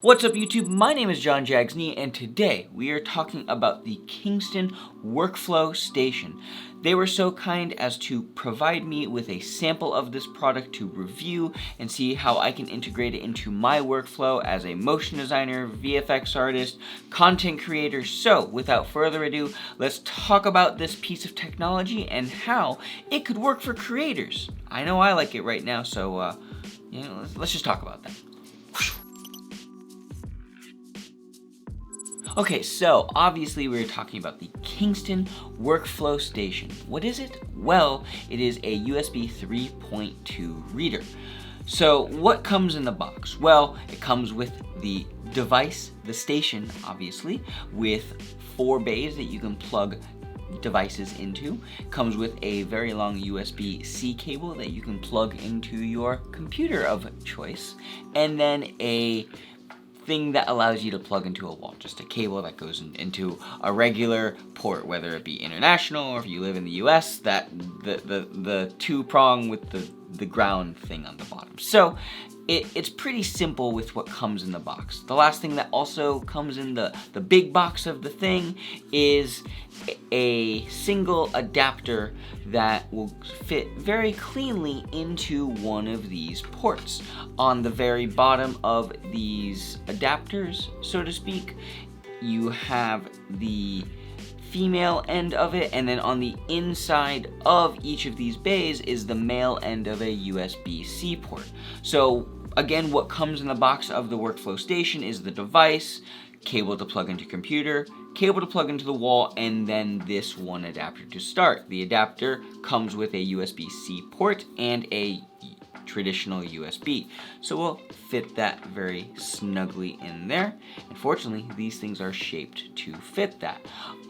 What's up YouTube? My name is John Jags, and today we are talking about the Kingston Workflow Station. They were so kind as to provide me with a sample of this product to review and see how I can integrate it into my workflow as a motion designer, VFX artist, content creator. So without further ado, let's talk about this piece of technology and how it could work for creators. I know I like it right now, so let's just talk about that. Okay, so obviously we're talking about the Kingston Workflow Station. What is it? Well, it is a USB 3.2 reader. So what comes in the box? Well, it comes with the device, the station, obviously, with 4 bays that you can plug devices into. It comes with a very long USB-C cable that you can plug into your computer of choice, and then a thing that allows you to plug into a wall, just a cable that goes into a regular port, whether it be international or if you live in the US, that the 2-prong with the ground thing on the bottom. So it's pretty simple with what comes in the box. The last thing that also comes in the big box of the thing is a single adapter that will fit very cleanly into one of these ports. On the very bottom of these adapters, so to speak, you have the female end of it, and then on the inside of each of these bays is the male end of a USB-C port. So again, what comes in the box of the workflow station is the device, cable to plug into computer, cable to plug into the wall, and then this one adapter to start. The adapter comes with a USB-C port and a traditional USB. So we'll fit that very snugly in there. Unfortunately, these things are shaped to fit that.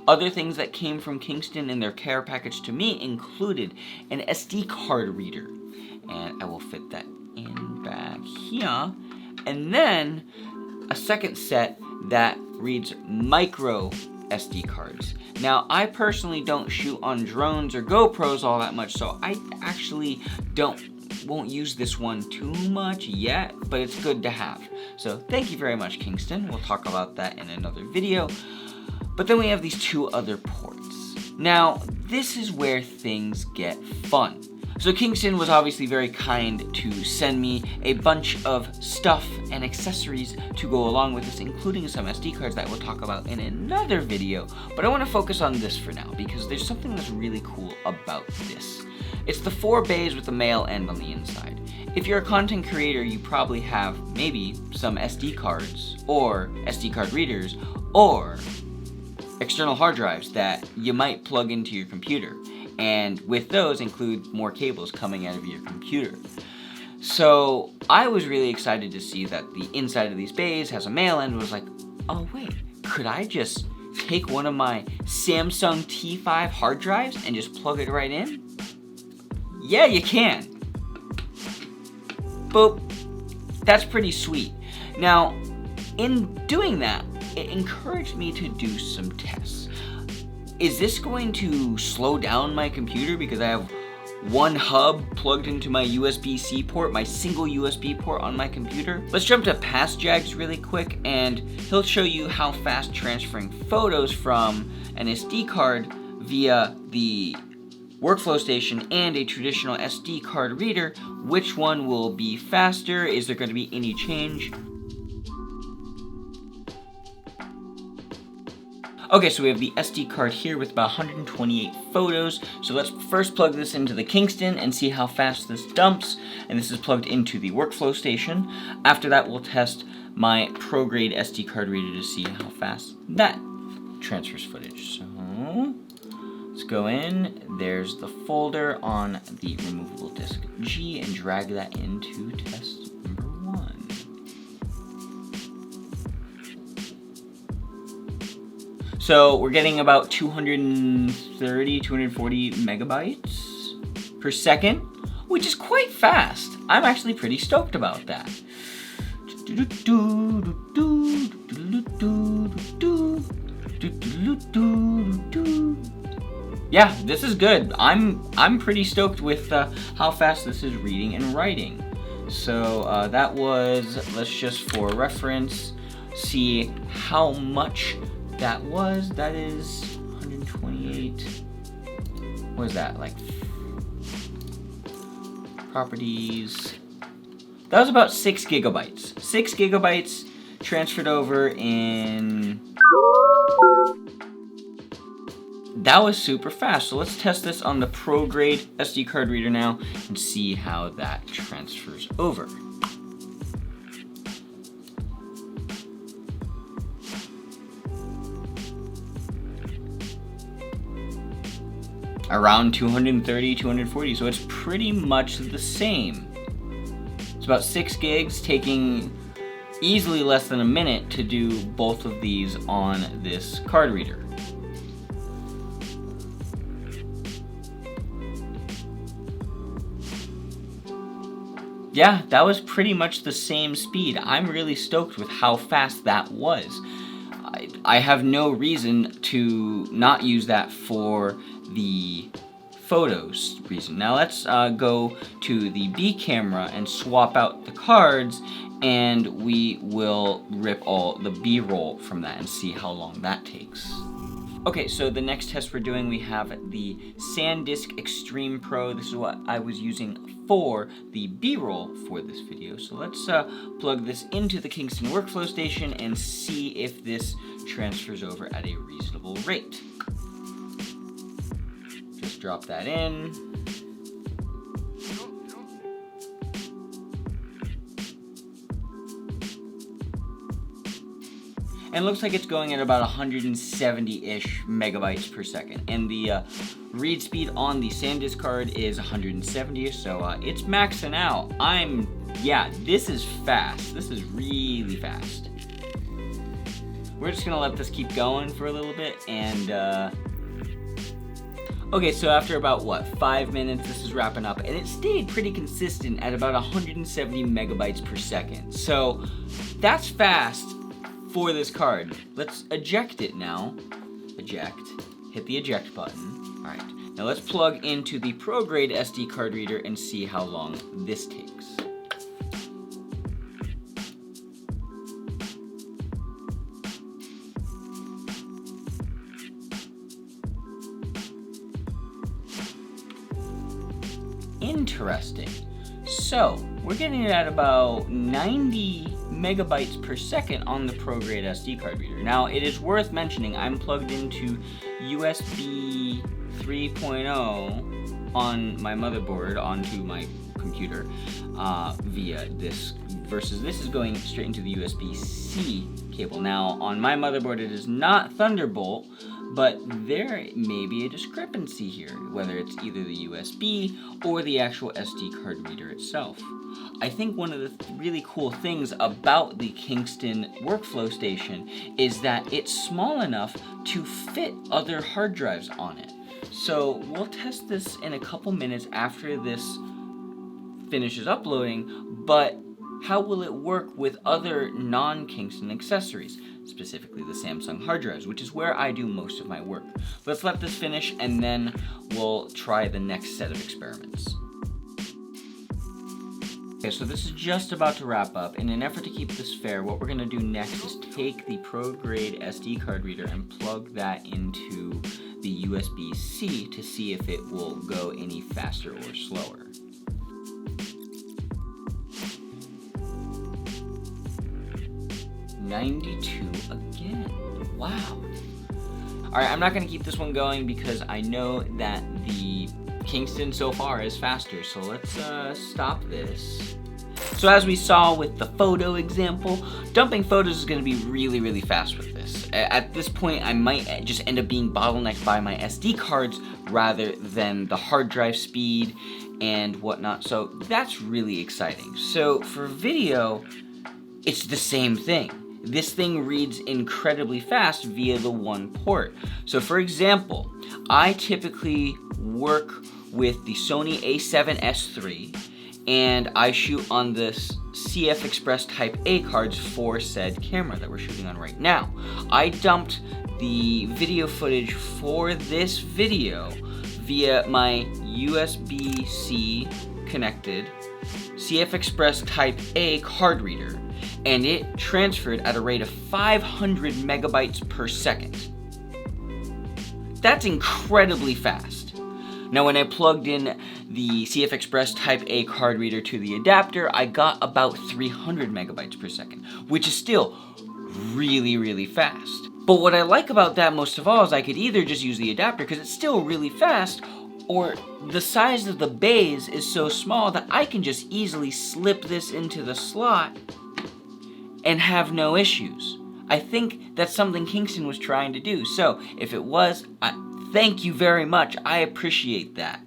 Other things that came from Kingston in their care package to me included an SD card reader. And I will fit that in back here. And then a second set that reads micro SD cards. Now, I personally don't shoot on drones or GoPros all that much, so I actually won't use this one too much yet, but it's good to have. So thank you very much, Kingston. We'll talk about that in another video. But then we have these 2 other ports. Now, this is where things get fun. So Kingston was obviously very kind to send me a bunch of stuff and accessories to go along with this, including some SD cards that we'll talk about in another video. But I want to focus on this for now because there's something that's really cool about this. It's the 4 bays with the male end on the inside. If you're a content creator, you probably have maybe some SD cards or SD card readers or external hard drives that you might plug into your computer. And with those include more cables coming out of your computer. So I was really excited to see that the inside of these bays has a male end. Was like, oh wait, could I just take one of my Samsung T5 hard drives and just plug it right in? Yeah, you can. Boop. That's pretty sweet. Now, in doing that, it encouraged me to do some tests. Is this going to slow down my computer because I have one hub plugged into my USB-C port, my single USB port on my computer? Let's jump to past Jags really quick, and he'll show you how fast transferring photos from an SD card via the workflow station and a traditional SD card reader, which one will be faster? Is there going to be any change? Okay, so we have the SD card here with about 128 photos. So let's first plug this into the Kingston and see how fast this dumps. And this is plugged into the workflow station. After that, we'll test my pro-grade SD card reader to see how fast that transfers footage. So let's go in. There's the folder on the removable disk G and drag that into test number 1. So we're getting about 230, 240 megabytes per second, which is quite fast. I'm actually pretty stoked about that. Yeah, this is good. I'm pretty stoked with how fast this is reading and writing. So that was, let's just for reference, see how much that was. That is 128. What is that, like properties? That was about 6 gigabytes. 6 gigabytes transferred over in... That was super fast. So let's test this on the Pro Grade SD card reader now and see how that transfers over. Around 230, 240, so it's pretty much the same. It's about 6 gigs, taking easily less than a minute to do both of these on this card reader. Yeah, that was pretty much the same speed. I'm really stoked with how fast that was. I have no reason to not use that for the photos reason. Now let's go to the B camera and swap out the cards, and we will rip all the B-roll from that and see how long that takes. Okay, so the next test we're doing, we have the SanDisk Extreme Pro. This is what I was using for the B-roll for this video. So let's plug this into the Kingston workflow station and see if this transfers over at a reasonable rate. Just drop that in. And it looks like it's going at about 170-ish megabytes per second. And the read speed on the SanDisk card is 170-ish, so it's maxing out. Yeah, this is fast. This is really fast. We're just gonna let this keep going for a little bit, and okay, so after about, 5 minutes, this is wrapping up, and it stayed pretty consistent at about 170 megabytes per second. So that's fast for this card. Let's eject it now. Eject. Hit the eject button. Alright, now let's plug into the Pro Grade SD card reader and see how long this takes. Interesting. So, we're getting it at about 90 megabytes per second on the Pro Grade SD card reader. Now, it is worth mentioning I'm plugged into USB 3.0 on my motherboard onto my computer via this, versus this is going straight into the USB-C cable. Now, on my motherboard it is not Thunderbolt, but there may be a discrepancy here, whether it's either the USB or the actual SD card reader itself. I think one of the really cool things about the Kingston workflow station is that it's small enough to fit other hard drives on it. So we'll test this in a couple minutes after this finishes uploading, but how will it work with other non-Kingston accessories? Specifically the Samsung hard drives, which is where I do most of my work. Let's let this finish and then we'll try the next set of experiments. Okay, so this is just about to wrap up. In an effort to keep this fair, what we're going to do next is take the Pro Grade SD card reader and plug that into the USB-C to see if it will go any faster or slower. $92 again. Wow. Alright, I'm not going to keep this one going because I know that the Kingston so far is faster, so let's stop this. So as we saw with the photo example, dumping photos is going to be really, really fast with this. At this point, I might just end up being bottlenecked by my SD cards rather than the hard drive speed and whatnot, so that's really exciting. So for video, it's the same thing. This thing reads incredibly fast via the one port. So for example, I typically work with the Sony a7S III, and I shoot on this CF Express Type A cards for said camera that we're shooting on right now. I dumped the video footage for this video via my USB-C connected CF Express Type A card reader, and it transferred at a rate of 500 megabytes per second. That's incredibly fast. Now, when I plugged in the CF Express Type A card reader to the adapter, I got about 300 megabytes per second, which is still really, really fast. But what I like about that most of all is I could either just use the adapter because it's still really fast, or the size of the bays is so small that I can just easily slip this into the slot and have no issues. I think that's something Kingston was trying to do. So if it was, thank you very much. I appreciate that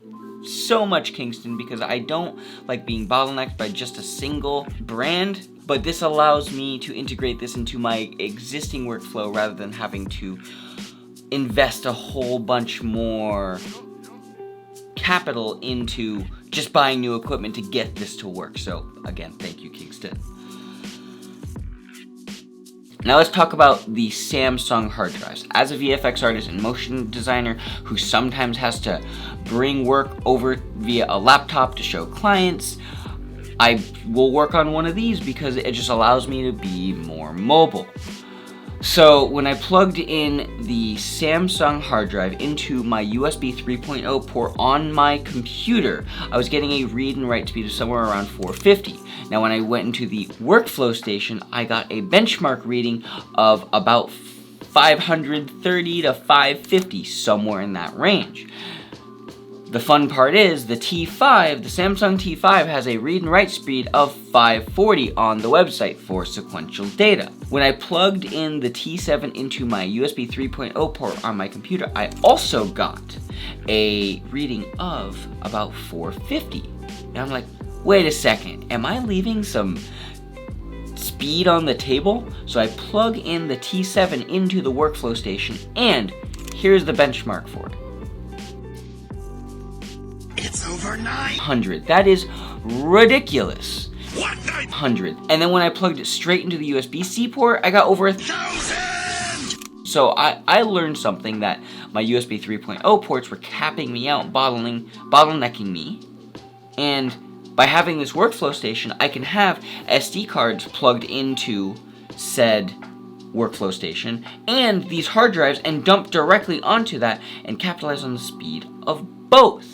so much, Kingston, because I don't like being bottlenecked by just a single brand, but this allows me to integrate this into my existing workflow rather than having to invest a whole bunch more capital into just buying new equipment to get this to work. So again, thank you, Kingston. Now let's talk about the Samsung hard drives. As a VFX artist and motion designer who sometimes has to bring work over via a laptop to show clients, I will work on one of these because it just allows me to be more mobile. So when I plugged in the Samsung hard drive into my USB 3.0 port on my computer, I was getting a read and write speed of somewhere around 450. Now when I went into the workflow station, I got a benchmark reading of about 530 to 550, somewhere in that range. The fun part is the T5, the Samsung T5 has a read and write speed of 540 on the website for sequential data. When I plugged in the T7 into my USB 3.0 port on my computer, I also got a reading of about 450. And I'm like, wait a second, am I leaving some speed on the table? So I plug in the T7 into the workflow station, and here's the benchmark for it. It's over 900. That is ridiculous. What? 100. And then when I plugged it straight into the USB-C port, I got over 1,000! So I learned something, that my USB 3.0 ports were capping me out, bottlenecking me. And by having this workflow station, I can have SD cards plugged into said workflow station and these hard drives and dump directly onto that and capitalize on the speed of both.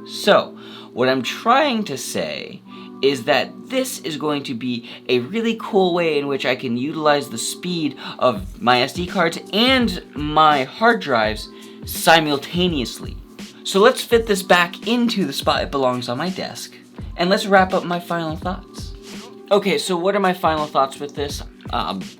So, what I'm trying to say is that this is going to be a really cool way in which I can utilize the speed of my SD cards and my hard drives simultaneously. So let's fit this back into the spot it belongs on my desk, and let's wrap up my final thoughts. Okay, so what are my final thoughts with this?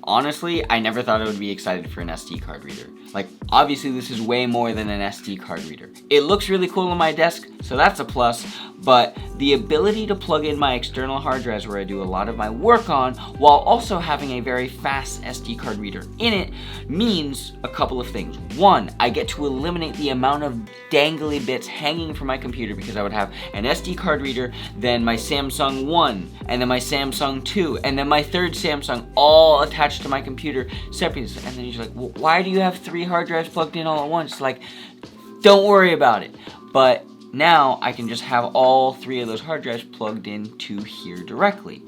Honestly, I never thought I would be excited for an SD card reader. Like, obviously this is way more than an SD card reader. It looks really cool on my desk, so that's a plus, but the ability to plug in my external hard drives where I do a lot of my work on, while also having a very fast SD card reader in it, means a couple of things. One, I get to eliminate the amount of dangly bits hanging from my computer because I would have an SD card reader, then my Samsung 1, and then my Samsung 2, and then my third Samsung, all attached to my computer separately. And then you're like, well, why do you have 3 hard drives plugged in all at once? Like, don't worry about it. But now I can just have all 3 of those hard drives plugged into here directly.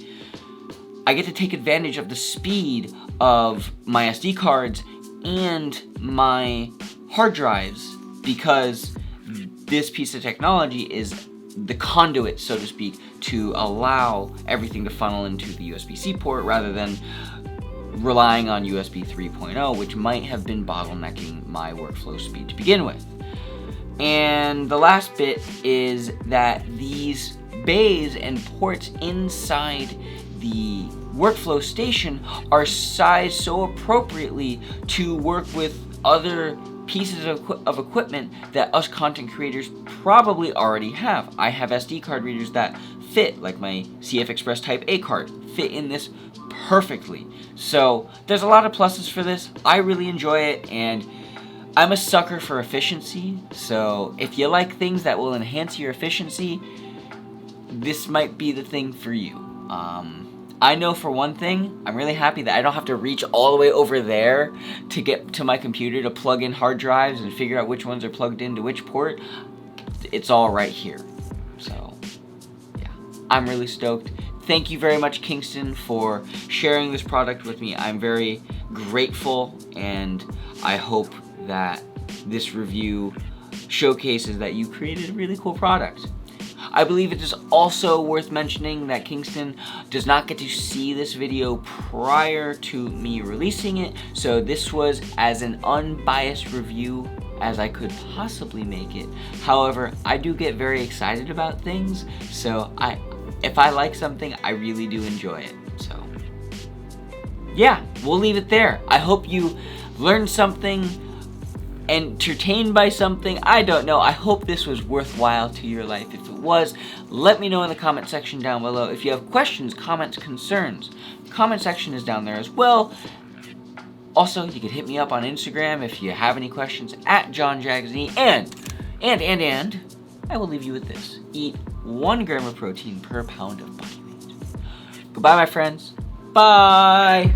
I get to take advantage of the speed of my SD cards and my hard drives because this piece of technology is the conduit, so to speak, to allow everything to funnel into the USB-C port rather than relying on USB 3.0, which might have been bottlenecking my workflow speed to begin with. And the last bit is that these bays and ports inside the workflow station are sized so appropriately to work with other pieces of equipment that us content creators probably already have. I have SD card readers that fit, like my CF Express Type A card, fit in this perfectly. So there's a lot of pluses for this. I really enjoy it, and I'm a sucker for efficiency. So if you like things that will enhance your efficiency, this might be the thing for you. I know for one thing, I'm really happy that I don't have to reach all the way over there to get to my computer to plug in hard drives and figure out which ones are plugged into which port. It's all right here. So, yeah, I'm really stoked. thank you very much, Kingston, for sharing this product with me. I'm very grateful, and I hope that this review showcases that you created a really cool product. I believe it is also worth mentioning that Kingston does not get to see this video prior to me releasing it, so this was as an unbiased review as I could possibly make it. However, I do get very excited about things, so if I like something, I really do enjoy it. So yeah, we'll leave it there. I hope you learned something, entertained by something. I don't know. I hope this was worthwhile to your life. If it was, let me know in the comment section down below. If you have questions, comments, concerns, comment section is down there as well. Also, you can hit me up on Instagram if you have any questions at JohnJagsE. And I will leave you with this: eat 1 gram of protein per pound of body weight. Goodbye, my friends. Bye.